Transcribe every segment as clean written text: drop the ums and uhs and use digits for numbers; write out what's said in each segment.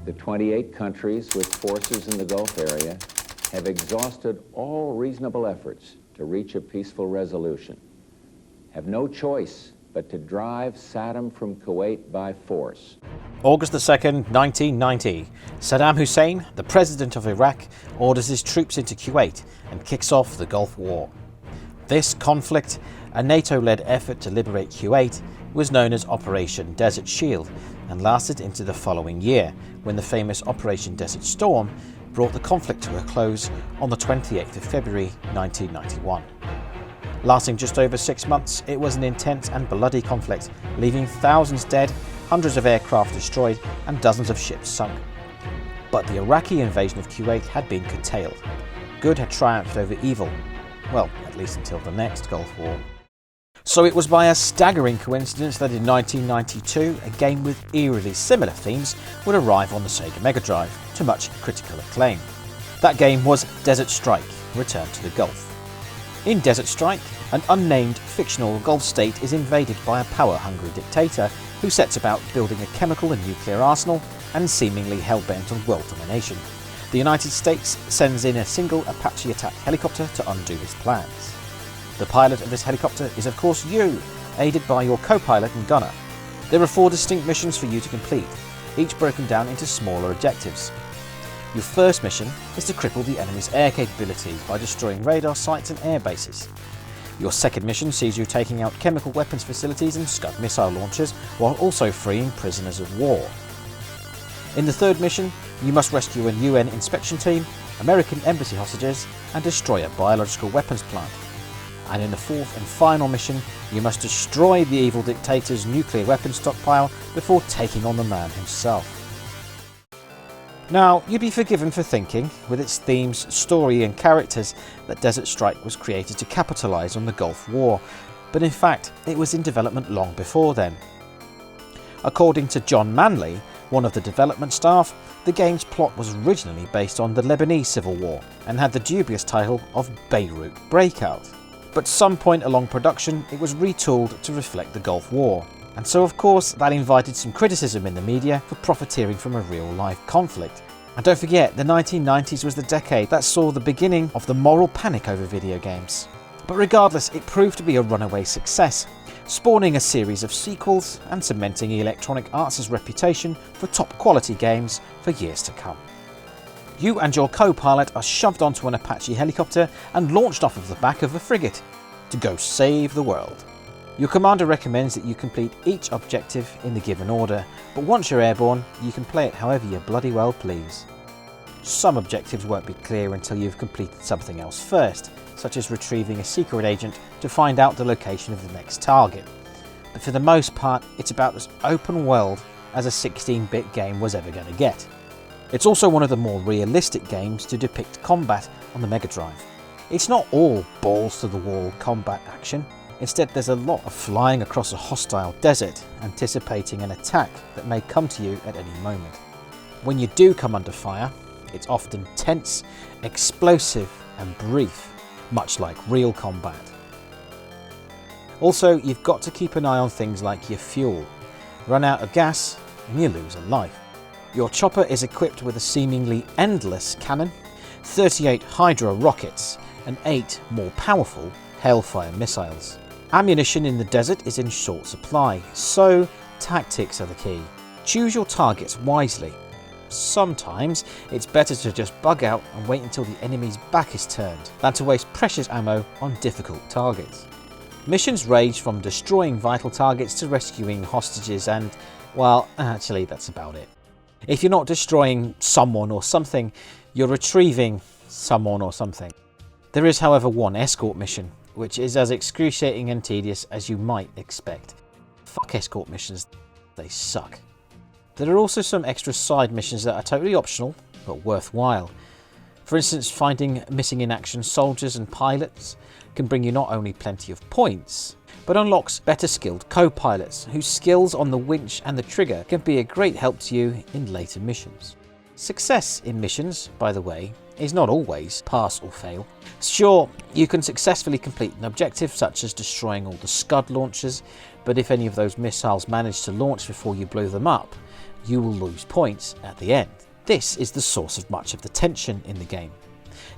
The 28 countries with forces in the Gulf area have exhausted all reasonable efforts to reach a peaceful resolution, have no choice but to drive Saddam from Kuwait by force. August the 2nd, 1990. Saddam Hussein, the president of Iraq, orders his troops into Kuwait and kicks off the Gulf War. This conflict, a NATO-led effort to liberate Kuwait, was known as Operation Desert Shield and lasted into the following year, when the famous Operation Desert Storm brought the conflict to a close on the 28th of February 1991. Lasting just over 6 months, it was an intense and bloody conflict, leaving thousands dead, hundreds of aircraft destroyed and dozens of ships sunk. But the Iraqi invasion of Kuwait had been curtailed. Good had triumphed over evil, well, at least until the next Gulf War. So it was by a staggering coincidence that in 1992, a game with eerily similar themes would arrive on the Sega Mega Drive, to much critical acclaim. That game was Desert Strike: Return to the Gulf. In Desert Strike, an unnamed fictional Gulf state is invaded by a power-hungry dictator who sets about building a chemical and nuclear arsenal and seemingly hell-bent on world domination. The United States sends in a single Apache attack helicopter to undo his plans. The pilot of this helicopter is of course you, aided by your co-pilot and gunner. There are 4 distinct missions for you to complete, each broken down into smaller objectives. Your first mission is to cripple the enemy's air capabilities by destroying radar sites and air bases. Your second mission sees you taking out chemical weapons facilities and Scud missile launchers while also freeing prisoners of war. In the third mission, you must rescue a UN inspection team, American embassy hostages, and destroy a biological weapons plant. And in the fourth and final mission, you must destroy the evil dictator's nuclear weapons stockpile before taking on the man himself. Now, you'd be forgiven for thinking, with its themes, story and characters, that Desert Strike was created to capitalise on the Gulf War, but in fact it was in development long before then. According to John Manley, one of the development staff, the game's plot was originally based on the Lebanese Civil War and had the dubious title of Beirut Breakout. But some point along production it was retooled to reflect the Gulf War. And so of course that invited some criticism in the media for profiteering from a real-life conflict. And don't forget, the 1990s was the decade that saw the beginning of the moral panic over video games. But regardless, it proved to be a runaway success, spawning a series of sequels and cementing Electronic Arts' reputation for top-quality games for years to come. You and your co-pilot are shoved onto an Apache helicopter and launched off of the back of a frigate to go save the world. Your commander recommends that you complete each objective in the given order, but once you're airborne, you can play it however you bloody well please. Some objectives won't be clear until you've completed something else first, such as retrieving a secret agent to find out the location of the next target. But for the most part, it's about as open world as a 16-bit game was ever going to get. It's also one of the more realistic games to depict combat on the Mega Drive. It's not all balls-to-the-wall combat action. Instead, there's a lot of flying across a hostile desert, anticipating an attack that may come to you at any moment. When you do come under fire, it's often tense, explosive and brief, much like real combat. Also, you've got to keep an eye on things like your fuel. Run out of gas and you lose a life. Your chopper is equipped with a seemingly endless cannon, 38 Hydra rockets and 8 more powerful Hellfire missiles. Ammunition in the desert is in short supply, so tactics are the key. Choose your targets wisely. Sometimes it's better to just bug out and wait until the enemy's back is turned than to waste precious ammo on difficult targets. Missions range from destroying vital targets to rescuing hostages and, well, actually that's about it. If you're not destroying someone or something, you're retrieving someone or something. There is, however, one escort mission, which is as excruciating and tedious as you might expect. Fuck escort missions, they suck. There are also some extra side missions that are totally optional, but worthwhile. For instance, finding missing in action soldiers and pilots can bring you not only plenty of points, but unlocks better skilled co-pilots whose skills on the winch and the trigger can be a great help to you in later missions. Success in missions, by the way, is not always pass or fail. Sure, you can successfully complete an objective such as destroying all the Scud launchers, but if any of those missiles manage to launch before you blow them up, you will lose points at the end. This is the source of much of the tension in the game.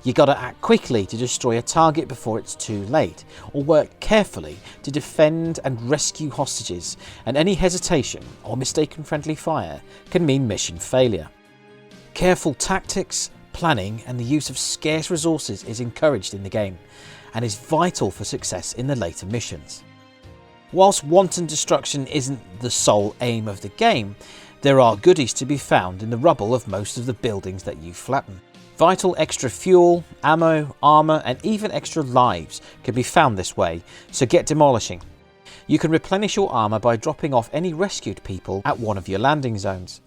You gotta act quickly to destroy a target before it's too late, or work carefully to defend and rescue hostages, and any hesitation or mistaken friendly fire can mean mission failure. Careful tactics, planning and the use of scarce resources is encouraged in the game, and is vital for success in the later missions. Whilst wanton destruction isn't the sole aim of the game, there are goodies to be found in the rubble of most of the buildings that you flatten. Vital extra fuel, ammo, armour and even extra lives can be found this way, so get demolishing. You can replenish your armour by dropping off any rescued people at one of your landing zones.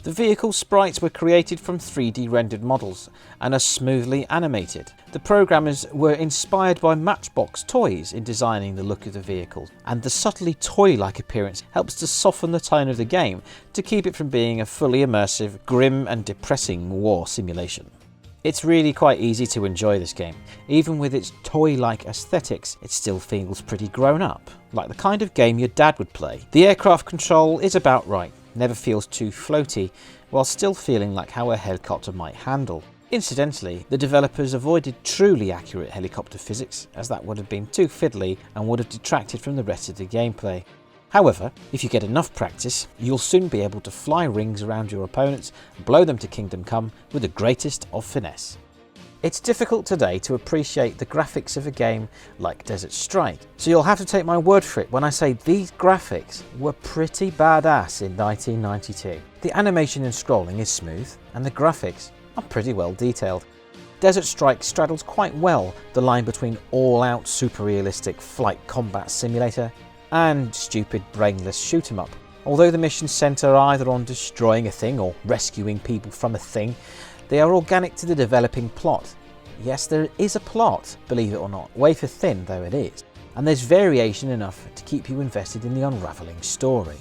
The vehicle sprites were created from 3D rendered models and are smoothly animated. The programmers were inspired by Matchbox toys in designing the look of the vehicles, and the subtly toy-like appearance helps to soften the tone of the game to keep it from being a fully immersive, grim and depressing war simulation. It's really quite easy to enjoy this game. Even with its toy-like aesthetics, it still feels pretty grown up, like the kind of game your dad would play. The aircraft control is about right. Never feels too floaty, while still feeling like how a helicopter might handle. Incidentally, the developers avoided truly accurate helicopter physics, as that would have been too fiddly and would have detracted from the rest of the gameplay. However, if you get enough practice, you'll soon be able to fly rings around your opponents and blow them to kingdom come with the greatest of finesse. It's difficult today to appreciate the graphics of a game like Desert Strike, so you'll have to take my word for it when I say these graphics were pretty badass in 1992. The animation and scrolling is smooth, and the graphics are pretty well detailed. Desert Strike straddles quite well the line between all-out super realistic flight combat simulator and stupid brainless shoot 'em up. Although the missions centre either on destroying a thing or rescuing people from a thing, they are organic to the developing plot. Yes, there is a plot, believe it or not, wafer thin though it is, and there's variation enough to keep you invested in the unravelling story.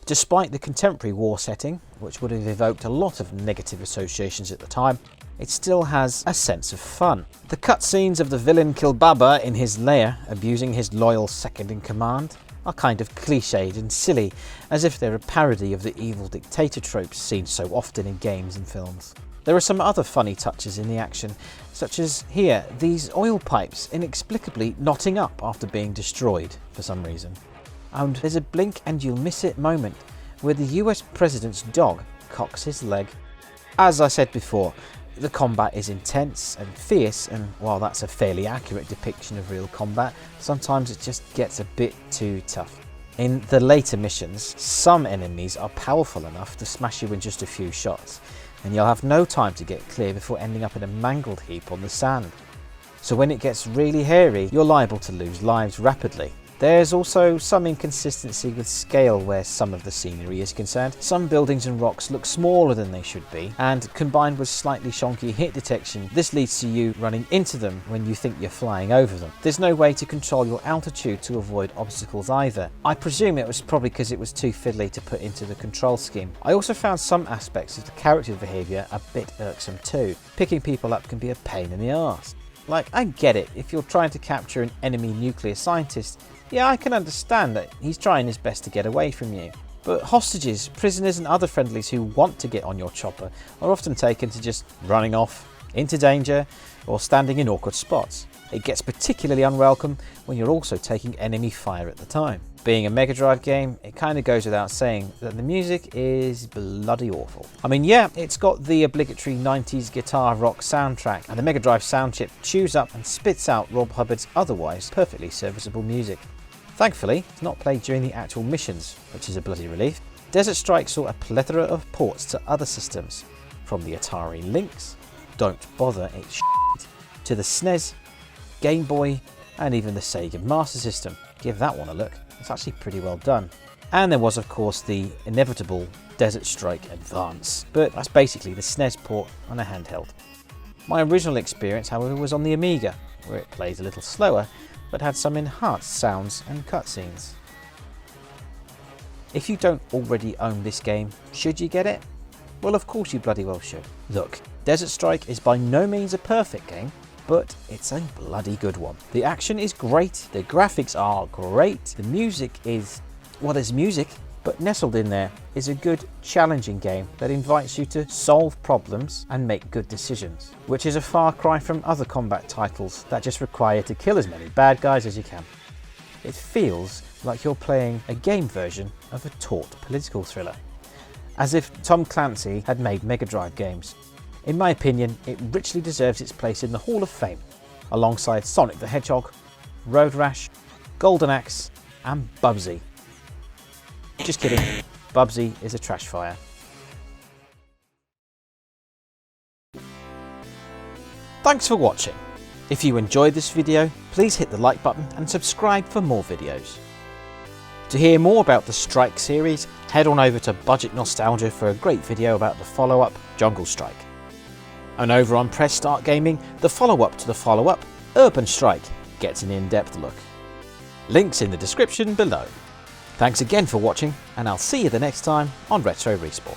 Despite the contemporary war setting, which would have evoked a lot of negative associations at the time, it still has a sense of fun. The cutscenes of the villain Kilbaba in his lair, abusing his loyal second-in-command, are kind of cliched and silly, as if they're a parody of the evil dictator tropes seen so often in games and films. There are some other funny touches in the action, such as here, these oil pipes inexplicably knotting up after being destroyed for some reason. And there's a blink and you'll miss it moment where the US president's dog cocks his leg. As I said before, the combat is intense and fierce, and while that's a fairly accurate depiction of real combat, sometimes it just gets a bit too tough. In the later missions, some enemies are powerful enough to smash you in just a few shots, and you'll have no time to get clear before ending up in a mangled heap on the sand. So when it gets really hairy, you're liable to lose lives rapidly. There's also some inconsistency with scale where some of the scenery is concerned. Some buildings and rocks look smaller than they should be, and combined with slightly shonky hit detection, this leads to you running into them when you think you're flying over them. There's no way to control your altitude to avoid obstacles either. I presume it was probably because it was too fiddly to put into the control scheme. I also found some aspects of the character behaviour a bit irksome too. Picking people up can be a pain in the arse. Like, I get it, if you're trying to capture an enemy nuclear scientist, yeah, I can understand that he's trying his best to get away from you. But hostages, prisoners and other friendlies who want to get on your chopper are often taken to just running off, into danger, or standing in awkward spots. It gets particularly unwelcome when you're also taking enemy fire at the time. Being a Mega Drive game, it kind of goes without saying that the music is bloody awful. I mean, yeah, it's got the obligatory 90s guitar rock soundtrack, and the Mega Drive sound chip chews up and spits out Rob Hubbard's otherwise perfectly serviceable music. Thankfully, it's not played during the actual missions, which is a bloody relief. Desert Strike saw a plethora of ports to other systems, from the Atari Lynx, Don't Bother It's Shit, to the SNES, Game Boy, and even the Sega Master System. Give that one a look, it's actually pretty well done. And there was of course the inevitable Desert Strike Advance, but that's basically the SNES port on a handheld. My original experience, however, was on the Amiga, where it plays a little slower, but had some enhanced sounds and cutscenes. If you don't already own this game, should you get it? Well, of course you bloody well should. Look, Desert Strike is by no means a perfect game, but it's a bloody good one. The action is great, the graphics are great, the music is, well, there's music, But nestled in there is a good, challenging game that invites you to solve problems and make good decisions, which is a far cry from other combat titles that just require you to kill as many bad guys as you can. It feels like you're playing a game version of a taut political thriller, as if Tom Clancy had made Mega Drive games. In my opinion, it richly deserves its place in the Hall of Fame, alongside Sonic the Hedgehog, Road Rash, Golden Axe and Bubsy. Just kidding, Bubsy is a trash fire. Thanks for watching. If you enjoyed this video, please hit the like button and subscribe for more videos. To hear more about the Strike series, head on over to Budget Nostalgia for a great video about the follow-up, Jungle Strike. And over on Press Start Gaming, the follow-up to the follow-up, Urban Strike, gets an in-depth look. Links in the description below. Thanks again for watching, and I'll see you the next time on Retro Respawn.